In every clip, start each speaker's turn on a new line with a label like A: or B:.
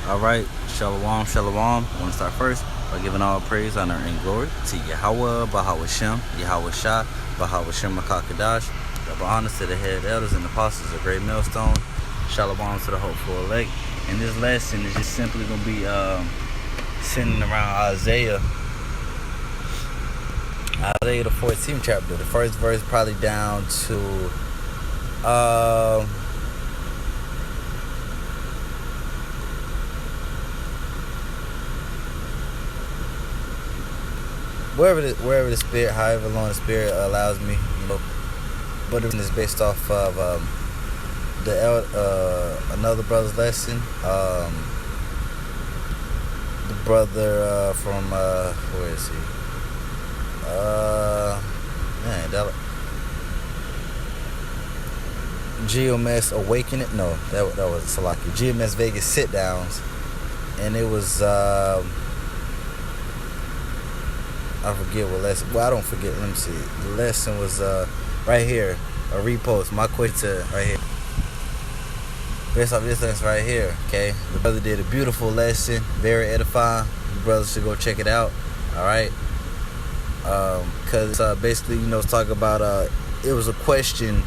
A: Alright, Shalom, Shalom. I want to start first by giving all praise, honor, and glory to Yahweh, Bahawashem, Yahweh Shah, Bahawashem Makakadash. Double honors to the head elders and apostles of Great Millstone. Shalom to the hopeful elect. And this lesson is just simply going to be centering around Isaiah the 14th chapter. The first verse probably down to wherever the spirit, however long the spirit allows me, but it is based off of another brother's lesson. The brother from where is he? GMS Awakening. No, that was Salaki. GMS Vegas sit downs, and it was I forget what lesson. Well, I don't forget. Let me see. The lesson was right here. A repost. My question right here. Based off this lesson right here. Okay. The brother did a beautiful lesson. Very edifying. You brothers should go check it out. All right. Because basically, it's talking about it was a question.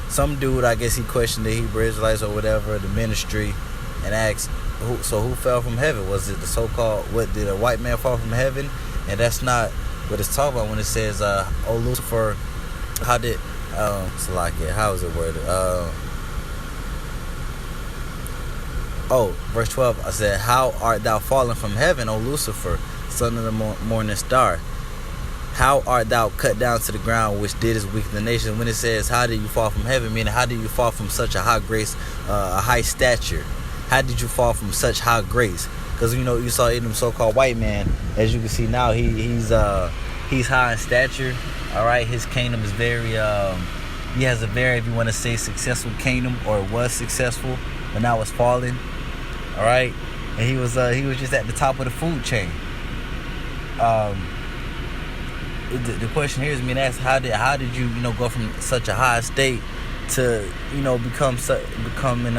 A: Some dude, I guess he questioned the Hebrew Israelites or whatever, the ministry, and asked, who fell from heaven? Was it the so-called, did a white man fall from heaven? And that's not what it's talking about when it says, oh, Lucifer, how is it worded? Verse 12, I said, how art thou fallen from heaven, O Lucifer, son of the morning star? How art thou cut down to the ground, which didst weaken the nation? When it says, how did you fall from heaven, meaning how did you fall from such a high grace, a high stature? How did you fall from such high grace? Because you saw Edom, so-called white man. As you can see now, he's high in stature. All right, his kingdom is very he has a very, if you want to say, successful kingdom, or was successful, but now it's falling. All right, and he was just at the top of the food chain. The question here is being asked, how did you go from such a high state to becoming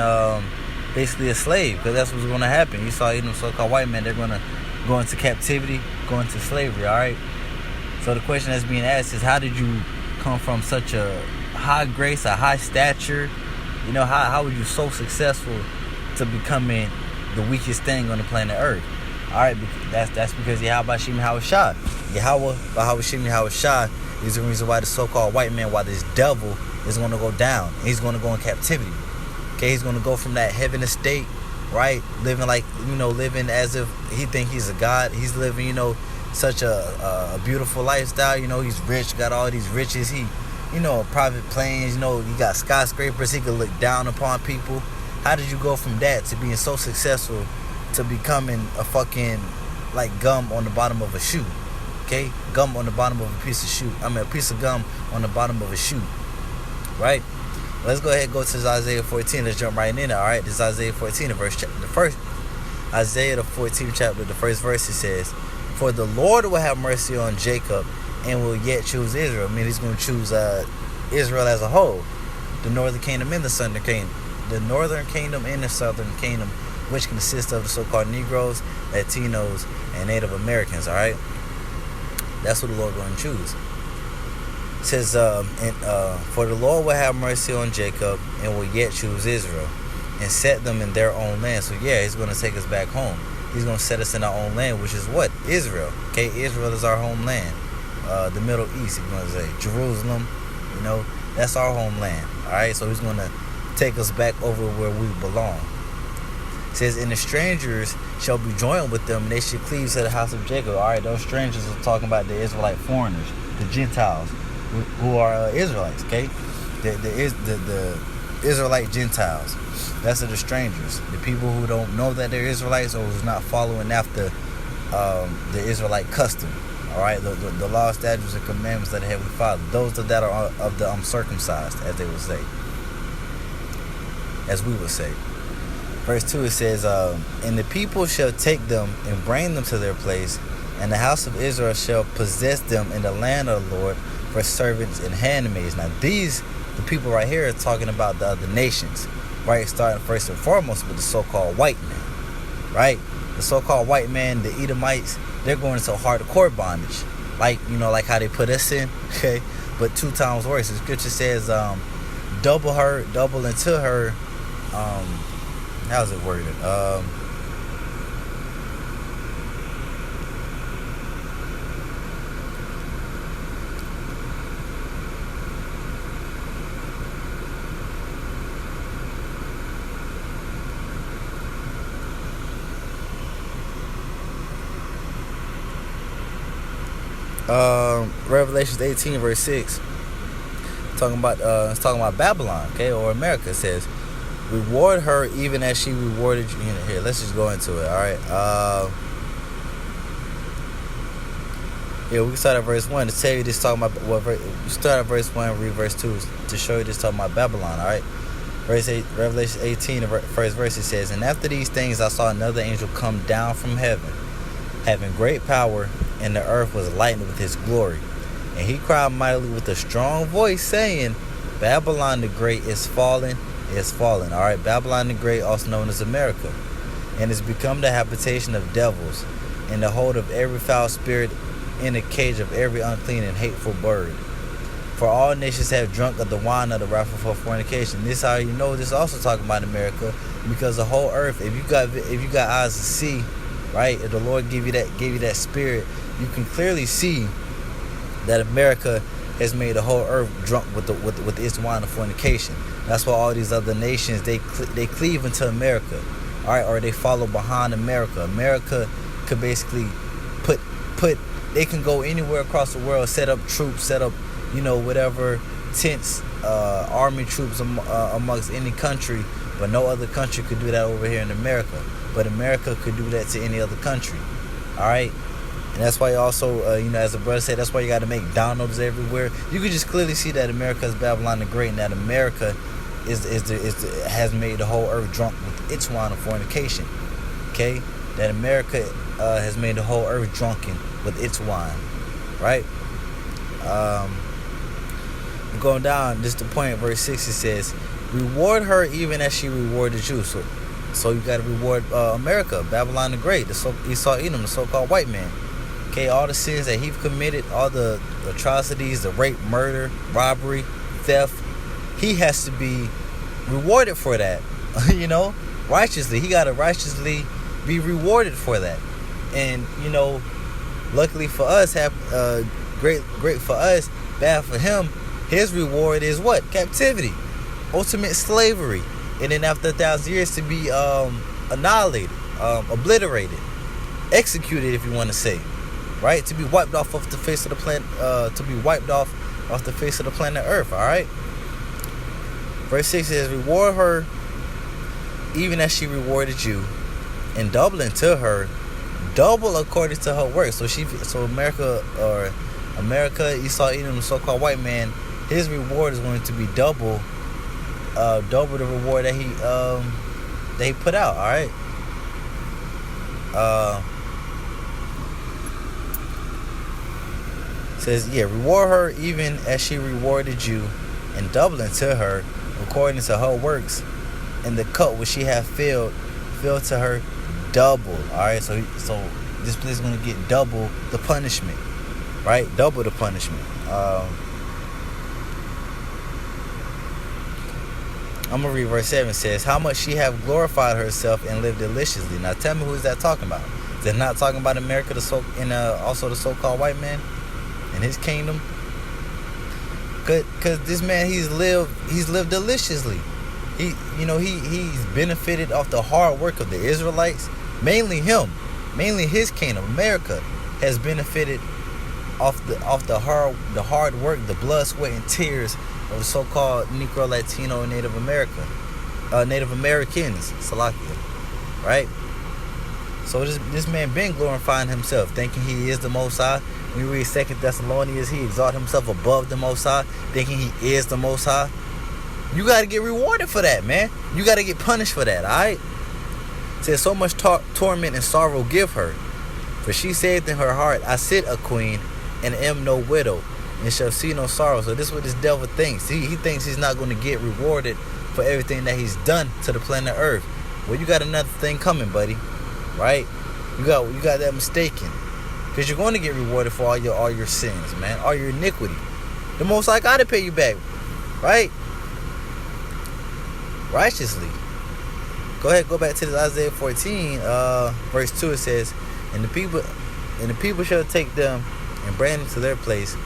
A: basically a slave? Because that's what's going to happen. You saw so-called white men, they're going to go into captivity, go into slavery. All right. So the question that's being asked is, how did you come from such a high grace, a high stature? How were you so successful to becoming the weakest thing on the planet Earth? All right, that's because Yahweh Shem Yahweh Shah. Yahweh Shem Yahweh Shah is the reason why the so-called white man, why this devil is going to go down. He's going to go in captivity. Okay, he's going to go from that heaven estate, right? Living living as if he think he's a god. He's living, such a beautiful lifestyle. He's rich, got all these riches. He, private planes. You got skyscrapers. He could look down upon people. How did you go from that to being so successful to becoming a fucking gum on the bottom of a shoe? Okay, gum on the bottom of a piece of shoe. A piece of gum on the bottom of a shoe. Right? Let's go ahead and go to this Isaiah 14. Let's jump right in there. All right, this is Isaiah 14, Isaiah the 14th chapter, the first verse. It says, "For the Lord will have mercy on Jacob and will yet choose Israel." I mean, he's going to choose Israel as a whole, the northern kingdom and the southern kingdom, which consists of the so-called Negroes, Latinos, and Native Americans. All right, that's what the Lord going to choose. It says, "For the Lord will have mercy on Jacob and will yet choose Israel, and set them in their own land." So yeah, he's going to take us back home. He's going to set us in our own land, which is what? Israel. Okay, Israel is our homeland. The Middle East, he's going to say. Jerusalem, that's our homeland. All right, so he's going to take us back over where we belong. It says, "And the strangers shall be joined with them, and they shall cleave to the house of Jacob." All right, those strangers are talking about the Israelite foreigners, the Gentiles, who are Israelites. Okay, the Israelite Gentiles. That's the strangers, the people who don't know that they're Israelites, or who's not following after the Israelite custom. All right, the law, statutes, and commandments that the Heavenly Father. Those that are of the uncircumcised, as they would say, as we would say. Verse 2, it says, "And the people shall take them and bring them to their place, and the house of Israel shall possess them in the land of the Lord for servants and handmaids." Now the people right here are talking about the other nations, right? Starting first and foremost with the so-called white man. right? The so-called white man, the Edomites, they're going into hardcore bondage, like like how they put us in, okay? But 2 times worse. The scripture says, double into her. How's it worded? Revelations 18 verse 6, it's talking about Babylon, okay, or America. It says, reward her even as she rewarded you. Here, let's just go into it. All right. Yeah, we can start at verse 1 to tell you this, talking about start at verse 1, read verse 2 to show you this, talking about Babylon. All right. Verse 8, Revelation 18, the first verse, it says, and after these things I saw another angel come down from heaven, having great power, and the earth was lightened with his glory. And he cried mightily with a strong voice, saying, Babylon the Great is fallen, All right, Babylon the Great, also known as America, and has become the habitation of devils, and the hold of every foul spirit, in the cage of every unclean and hateful bird. For all nations have drunk of the wine of the wrath of her fornication. This is how you know this is also talking about America, because the whole earth, if you got eyes to see, right, if the Lord gave you that spirit, you can clearly see that America has made the whole earth drunk with its wine of fornication. That's why all these other nations, they cleave into America, all right, or they follow behind America. America could basically put they can go anywhere across the world, set up troops, set up whatever tents, army troops amongst any country, but no other country could do that over here in America. But America could do that to any other country, all right. And that's why also, as the brother said, that's why you got to make downloads everywhere. You can just clearly see that America is Babylon the Great, and that America has made the whole earth drunk with its wine of fornication. Okay, that America has made the whole earth drunken with its wine, right? Going down, this is the point. Verse 6, it says, "Reward her even as she rewarded you." So you got to reward America, Babylon the Great, Esau Edom, the so-called white man. Okay, all the sins that he's committed, all the atrocities, the rape, murder, robbery, theft, he has to be rewarded for that. Righteously. He got to righteously be rewarded for that. And luckily for us, great for us, bad for him. His reward is what? Captivity, ultimate slavery, and then after 1,000 years to be annihilated, obliterated, executed, if you want to say. Right, to be wiped off of the face of the planet, off the face of the planet Earth. All right. Verse 6 says, "Reward her, even as she rewarded you, and double unto her, double according to her work." So America, Esau Edom, the so-called white man, his reward is going to be double the reward that he put out. All right. Says, reward her even as she rewarded you, and double unto her according to her works, and the cup which she hath filled to her double. All right, so this place is going to get double the punishment, right? Double the punishment. I'm gonna read verse 7. It says, "How much she have glorified herself and lived deliciously." Now tell me, who is that talking about? Is that not talking about America, also the so-called white man in his kingdom? Cause this man, he's lived deliciously. He's benefited off the hard work of the Israelites. Mainly his kingdom, America, has benefited off the hard work, the blood, sweat, and tears of the so-called Negro, Latino, and Native Americans, Salakia, right? So this man been glorifying himself, thinking he is the Most High. When we read 2 Thessalonians, he exalted himself above the Most High, thinking he is the Most High. You got to get rewarded for that, man. You got to get punished for that, all right? It says, "So much torment and sorrow give her. For she saith in her heart, I sit a queen, and am no widow, and shall see no sorrow." So this is what this devil thinks. He thinks he's not going to get rewarded for everything that he's done to the planet Earth. Well, you got another thing coming, buddy. right? You got that mistaken. Because you're going to get rewarded for all your sins, man. All your iniquity. The Most High got to pay you back, right? Righteously. Go ahead, go back to this Isaiah 14, verse 2. It says, And the people shall take them and bring them to their place,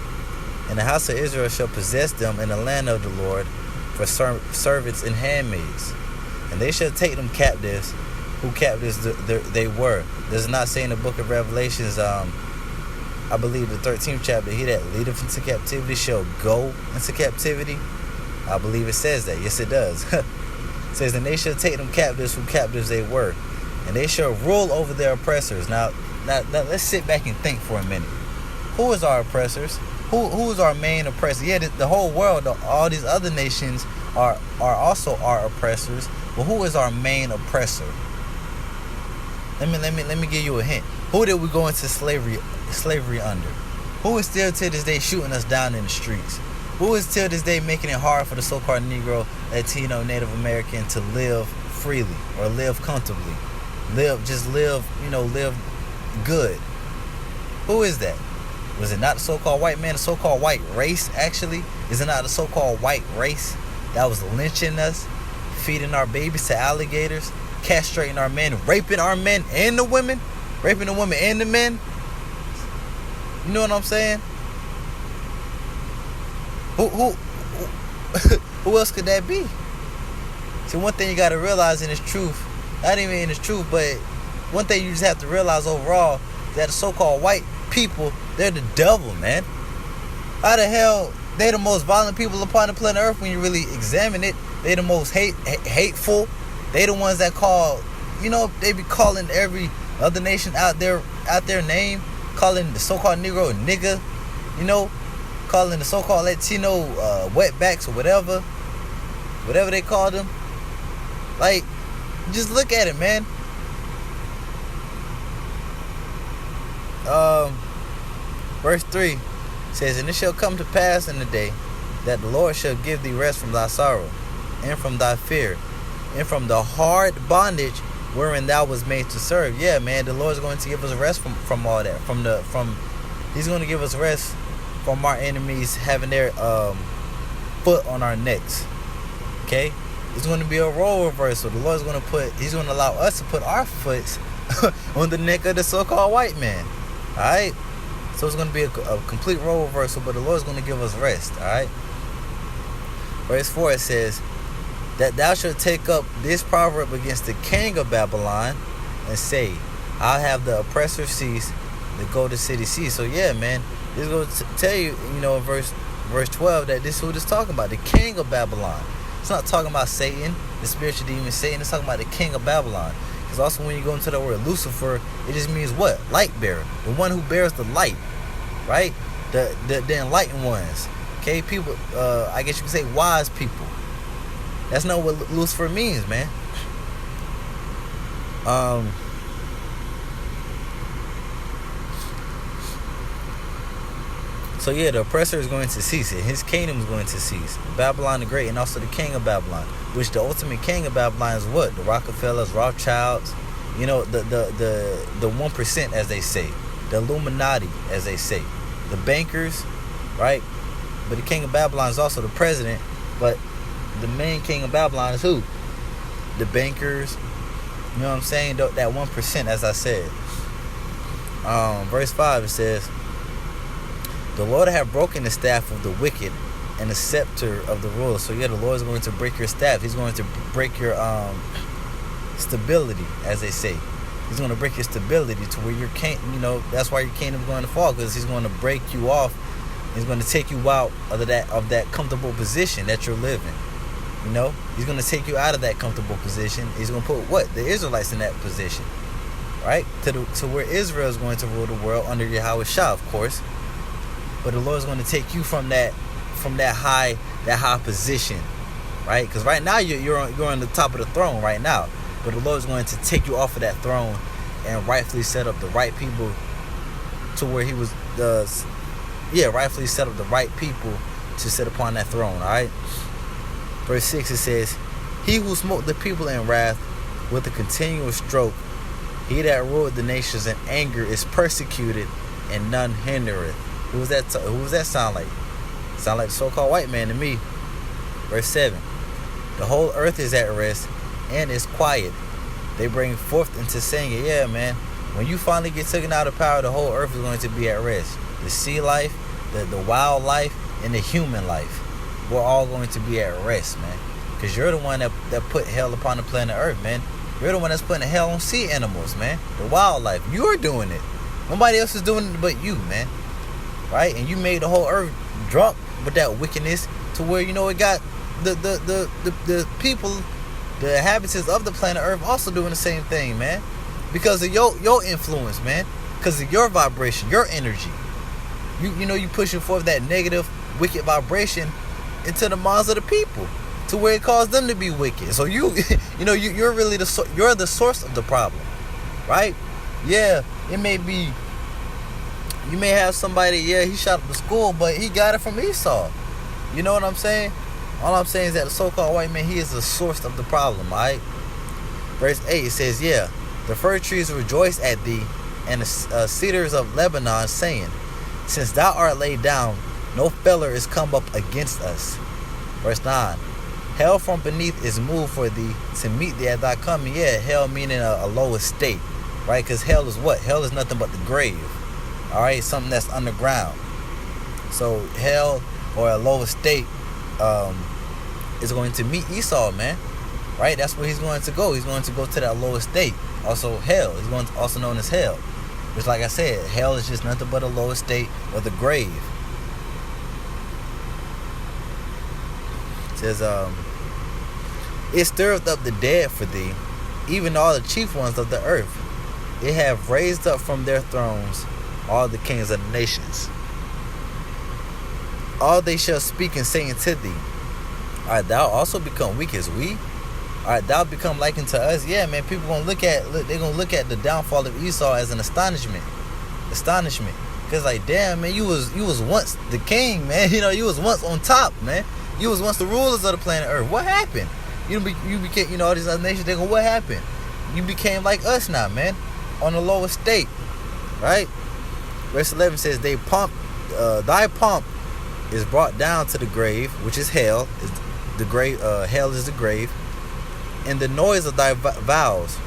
A: and the house of Israel shall possess them in the land of the Lord for servants and handmaids. And they shall take them captives, who captives they were. Does it not say in the book of Revelations, I believe the 13th chapter, he that leadeth into captivity shall go into captivity? I believe it says that. Yes, it does. It says, and they shall take them captives who captives they were, and they shall rule over their oppressors. Now let's sit back and think for a minute. Who is our oppressors? Who is our main oppressor? Yeah, the whole world, all these other nations are also our oppressors. But who is our main oppressor? Let me give you a hint. Who did we go into slavery under? Who is still to this day shooting us down in the streets? Who is till this day making it hard for the so-called Negro, Latino, Native American to live freely or live comfortably? Live good. Who is that? Was it not the so-called white man, the so-called white race, actually? Is it not the so-called white race that was lynching us, feeding our babies to alligators, castrating our men, raping our men and the women, raping the women and the men? You know what I'm saying? Who else could that be? See, one thing you got to realize in this truth, not even in this truth, but one thing you just have to realize overall, that the so-called white people, they're the devil, man. How the hell they the most violent people upon the planet Earth when you really examine it? They the most hateful. They the ones that call, they be calling every other nation out their name, calling the so-called Negro a nigga, calling the so-called Latino wetbacks or whatever they call them. Like, just look at it, man. Verse 3 says, and it shall come to pass in the day that the Lord shall give thee rest from thy sorrow, and from thy fear, and from the hard bondage wherein thou was made to serve. Yeah, man, the Lord's going to give us rest from all that. He's going to give us rest from our enemies having their foot on our necks. Okay? It's going to be a role reversal. The Lord's going to he's going to allow us to put our foot on the neck of the so-called white man. Alright? So it's going to be a complete role reversal, but the Lord's going to give us rest. Alright? Verse 4, it says, that thou shalt take up this proverb against the king of Babylon, and say, I'll have the oppressor cease, the golden city cease. So yeah, man, this is going to tell you, in verse 12, that this is who it's talking about, the king of Babylon. It's not talking about Satan, the spiritual demon Satan. It's talking about the king of Babylon. Because also when you go into the word Lucifer, it just means what? Light bearer. The one who bears the light. Right? The enlightened ones. Okay? People, I guess you could say wise people. That's not what Lucifer means, man. So yeah, the oppressor is going to cease it. His kingdom is going to cease. Babylon the Great, and also the king of Babylon. Which the ultimate king of Babylon is what? The Rockefellers, Rothschilds, the 1%, as they say. The Illuminati, as they say. The bankers, right? But the king of Babylon is also the president. But the main king of Babylon is who? The bankers. You know what I'm saying? That 1%, as I said. Verse 5, it says, the Lord have broken the staff of the wicked and the scepter of the ruler. So yeah, the Lord is going to break your staff. He's going to break your stability, as they say. He's going to break your stability to where you can't, that's why your kingdom is going to fall, because he's going to break you off. He's going to take you out of that comfortable position that you're living. He's going to take you out of that comfortable position. He's going to put what? The Israelites in that position, right? To where Israel is going to rule the world under Yahweh Shah, of course. But the Lord is going to take you from that high position, right? Because right now you're on the top of the throne right now. But the Lord is going to take you off of that throne and rightfully set up the right people to where he was rightfully set up the right people to sit upon that throne. All right. Verse 6, it says, he who smote the people in wrath with a continual stroke He that ruled the nations in anger is persecuted, and none hindereth. Who was that? Who was that sound like? Sound like the so-called white man to me. Verse 7. The whole earth is at rest and is quiet. They bring forth into singing. Yeah, man. When you finally get taken out of power, the whole earth is going to be at rest. The sea life, the wildlife, and the human life, we're all going to be at rest, man. Because you're the one that put hell upon the planet Earth, man. You're the one that's putting hell on sea animals, man. The wildlife. You're doing it. Nobody else is doing it but you, man. Right? And you made the whole earth drunk with that wickedness to where, it got the people, the inhabitants of the planet Earth also doing the same thing, man. Because of your influence, man. Because of your vibration, your energy. You pushing forth that negative, wicked vibration into the minds of the people, to where it caused them to be wicked. So you're really you're the source of the problem, right? Yeah, it may be. You may have somebody. Yeah, he shot up the school, but he got it from Esau. You know what I'm saying? All I'm saying is that the so-called white man, he is the source of the problem, all right? Verse 8, it says, yeah, the fir trees rejoice at thee, and the cedars of Lebanon, saying, since thou art laid down, no feller is come up against us. Verse 9, hell from beneath is moved for thee to meet thee at thy coming. Yeah, hell meaning a low estate, right? Because hell is what? Hell is nothing but the grave, all right? Something that's underground. So hell, or a low estate, is going to meet Esau, man. Right? That's where he's going to go. He's going to go to that low estate. Also hell. He's going to, also known as hell. Which, like I said, hell is just nothing but a low estate or the grave. It says, it stirreth up the dead for thee, even all the chief ones of the earth. It have raised up from their thrones all the kings of the nations. All they shall speak and say unto thee, art thou also become weak as we? Art thou become like unto us? Yeah, man, people they're gonna look at the downfall of Esau as an astonishment. Because like, damn, man, you was once the king, man. You was once on top, man. You was once the rulers of the planet Earth. What happened? You became, all these other nations, they go, what happened? You became like us now, man, on the lower state, right? Verse 11 says, thy pomp is brought down to the grave, which is hell. Is the grave? Hell is the grave, and the noise of thy vows.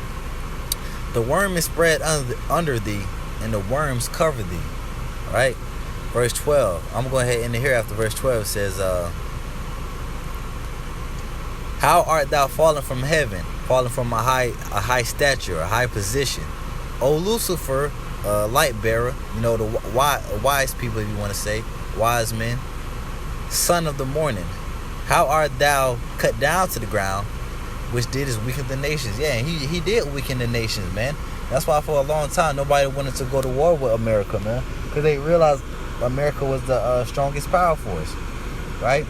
A: The worm is spread under thee, and the worms cover thee. All right. Verse 12. I'm going to go ahead and here after verse 12 says, how art thou fallen from heaven, fallen from a high stature, a high position, O Lucifer, light bearer. The wise people, if you want to say, wise men. Son of the morning, how art thou cut down to the ground, which didst weaken the nations? Yeah, and he did weaken the nations, man. That's why for a long time nobody wanted to go to war with America, man, because they realized America was the strongest power force, right?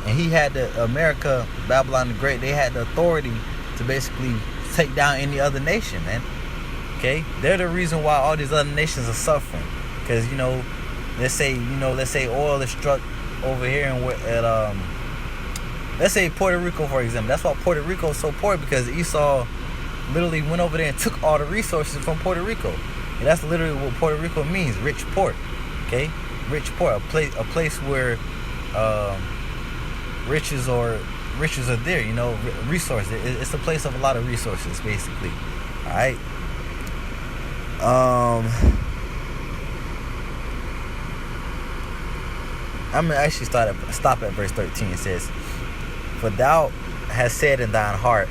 A: And he had America, Babylon the Great, they had the authority to basically take down any other nation, man. Okay, they're the reason why all these other nations are suffering, because let's say oil is struck over here at let's say Puerto Rico, for example. That's why Puerto Rico is so poor, because Esau literally went over there and took all the resources from Puerto Rico. And that's literally what Puerto Rico means, rich port. Okay, rich port, a place where riches are there. Resources. It's a place of a lot of resources, basically. All right. I'm going to actually stop at verse 13. It says, for thou hast said in thine heart,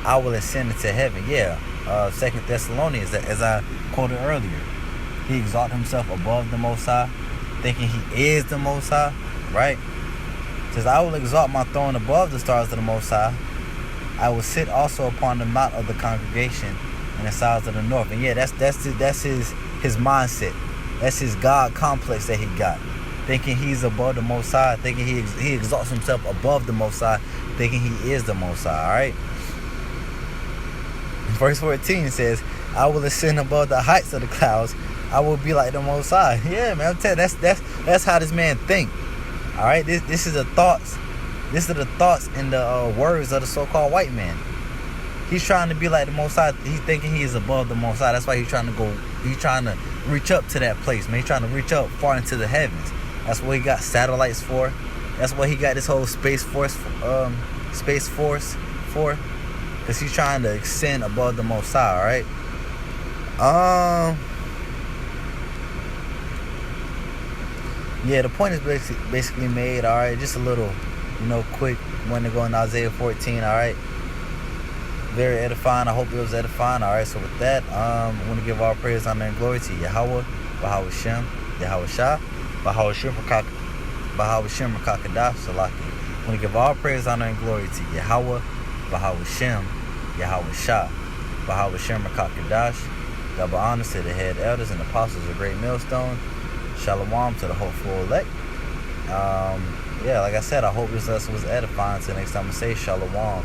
A: I will ascend into heaven. Yeah, 2 Thessalonians, as I quoted earlier. He exalted himself above the Most High, thinking he is the Most High, right? It says, I will exalt my throne above the stars of the Most High. I will sit also upon the mount of the congregation in the sides of the north. And yeah, that's his mindset. That's his God complex that he got. Thinking he's above the Most High, thinking he exalts himself above the Most High, thinking he is the Most High, alright? Verse 14 says, I will ascend above the heights of the clouds. I will be like the Most High. Yeah, man, I'm telling you, that's how this man think. Alright, this is the thoughts. This is the thoughts and the words of the so-called white man. He's trying to be like the Most High. He's thinking he is above the Most High. That's why he's trying to go. He's trying to reach up to that place, man. He's trying to reach up far into the heavens. That's what he got satellites for. That's what he got this whole space force for. Because he's trying to ascend above the Most High. All right. Yeah, the point is basically made. All right, just a little, quick one to go in Isaiah 14. All right. Very edifying. I hope it was edifying. All right. So with that, I want to give all praise, honor, and glory to Yahweh, Bahawah Shem, Yahweh Shah, Bahawah Shem Rakakadash, Salaki. I want to give all praise, honor, and glory to Yahweh, Bahawah Shem, Yahweh Shah, Bahawah Shem Rakakadash. Double honors to the head elders and apostles of Great Millstone. Shalom to the hopeful elect. Yeah, like I said, I hope this lesson was edifying. Until next time I say Shalom.